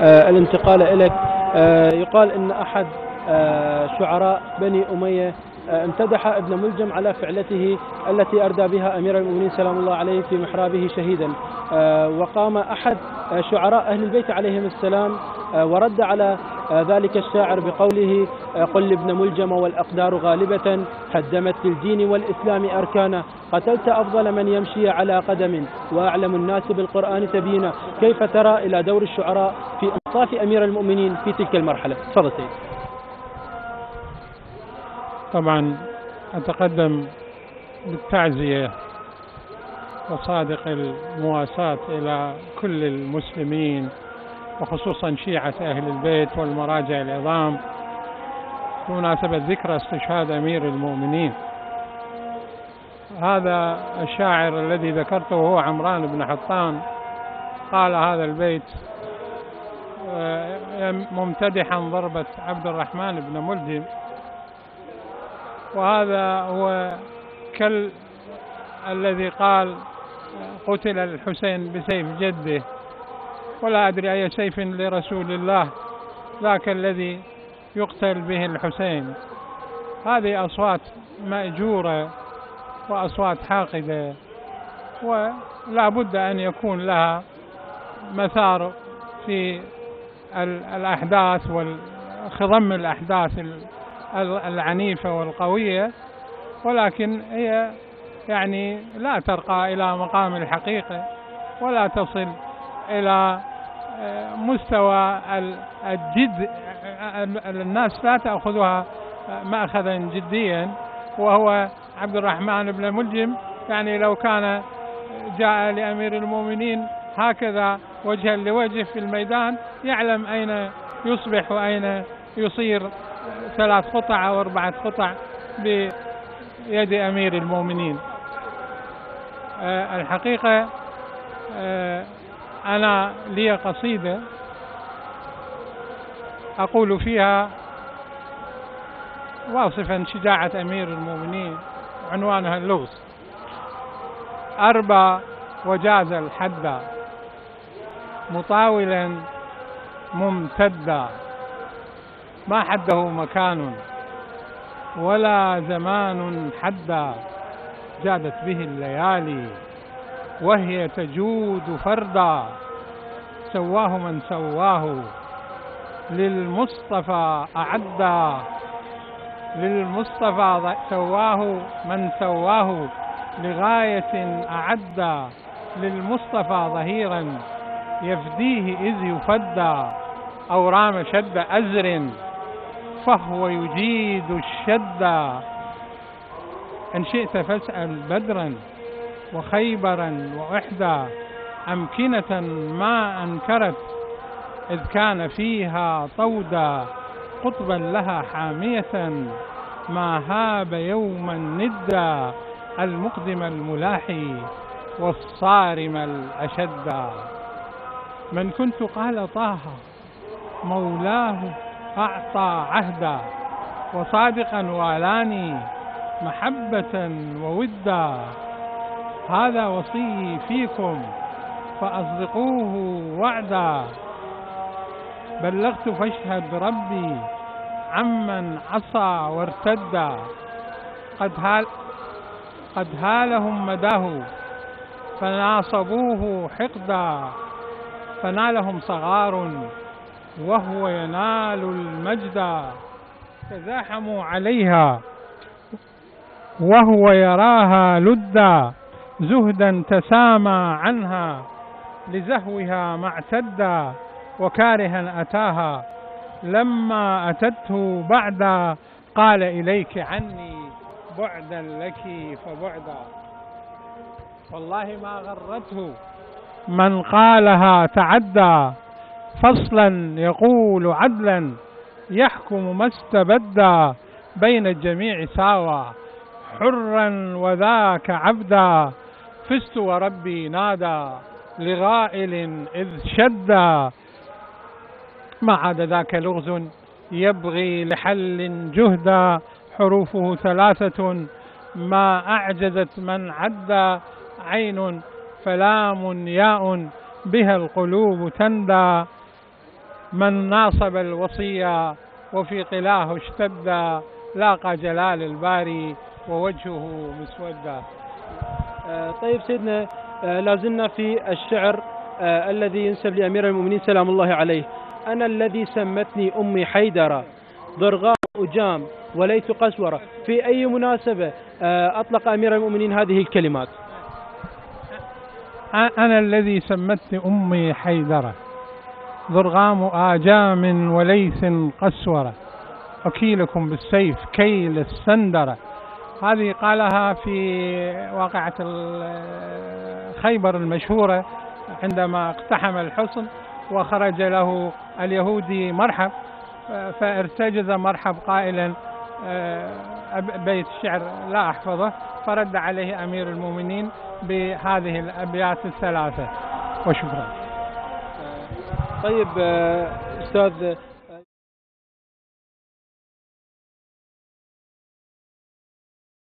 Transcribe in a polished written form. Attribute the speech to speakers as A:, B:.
A: الانتقال إليك. يقال أن أحد شعراء بني أمية امتدح ابن ملجم على فعلته التي أردى بها أمير المؤمنين سلام الله عليه في محرابه شهيدا. وقام أحد شعراء أهل البيت عليهم السلام ورد على ذلك الشاعر بقوله: قل لابن ملجم والأقدار غالبة، هدمت للدين والإسلام أركانا، قتلت أفضل من يمشي على قدم، وأعلم الناس بالقرآن تبينا. كيف ترى إلى دور الشعراء في إنصاف أمير المؤمنين في تلك المرحلة؟ تفضل سيد.
B: طبعا أتقدم بالتعزية وصادق المواساة إلى كل المسلمين، وخصوصا شيعة أهل البيت والمراجع العظام، بمناسبة ذكرى استشهاد أمير المؤمنين. هذا الشاعر الذي ذكرته هو عمران بن حطان، قال هذا البيت ممتدحا ضربة عبد الرحمن بن ملجم، وهذا هو الذي قال: قتل الحسين بسيف جده، ولا أدري أي سيف لرسول الله ذاك الذي يقتل به الحسين. هذه أصوات مأجورة وأصوات حاقدة، ولا بد أن يكون لها مثار في الأحداث وخضم الأحداث العنيفة والقوية، ولكن هي يعني لا ترقى إلى مقام الحقيقة ولا تصل إلى مستوى الجد. الناس لا تأخذها مأخذا جديا. وهو عبد الرحمن بن ملجم يعني لو كان جاء لأمير المؤمنين هكذا وجها لوجه في الميدان، يعلم أين يصبح وأين يصير 3 قطع أو 4 قطع بيد أمير المؤمنين. الحقيقة أنا لي قصيدة أقول فيها واصفا شجاعة أمير المؤمنين، عنوانها اللغز: أربى وجاز الحد، مطاولا ممتدا، ما حده مكان ولا زمان حدا، جادت به الليالي وهي تجود فردا، سواه من سواه للمصطفى أعدا، للمصطفى سواه من سواه لغاية أعدا، للمصطفى ظهيرا يفديه إذ يفدى، أو رام شد أزر فهو يجيد الشدى. إن شئت فاسأل بدرا وخيبرا وإحدى، أمكنة ما أنكرت إذ كان فيها طودا، قطبا لها حامية ما هاب يوما ندا، المقدم الملاحي والصارم الأشدا. من كنت قال طه مولاه أعطى عهدا، وصادقا والاني محبة وودا، هذا وصي فيكم فأصدقوه وعدا، بلغت فاشهد ربي عمن عصى وارتدا، قد هالهم مداه فناصبوه حقدا، فنالهم صغار وهو ينال المجدا، تزاحموا عليها وهو يراها لدا، زهدا تسامى عنها لزهوها ما اعتدى، وكارها أتاها لما أتته بعدا، قال إليك عني بعدا لك فبعدا، والله ما غرته من قالها تعدى، فصلا يقول عدلا يحكم ما استبدى، بين الجميع ساوى حرا وذاك عبدا، فزت وربي نادى لغائل إذ شدا، ما عاد ذاك لغز يبغي لحل جهدا، حروفه 3 ما أعجزت من عدى، عين فلام ياء بها القلوب تندى، من ناصب الوصية وفي قلاه اشتد، لاقى جلال الباري ووجهه مسودا.
A: طيب سيدنا، لازلنا في الشعر الذي ينسب لأمير المؤمنين سلام الله عليه: أنا الذي سمتني أمي حيدرة، ضرغام أجام وليت قسورة. في أي مناسبة أطلق أمير المؤمنين هذه الكلمات؟
B: أنا الذي سمتني أمي حيدرة، ضرغام آجام وليث قسورة، أكيلكم بالسيف كيل السندرة. هذه قالها في واقعة خيبر المشهورة عندما اقتحم الحصن وخرج له اليهودي مرحب، فارتجز مرحب قائلا بيت الشعر لا أحفظه، فرد عليه أمير المؤمنين بهذه الأبيات الثلاثة. وشكرا.
A: طيب أستاذ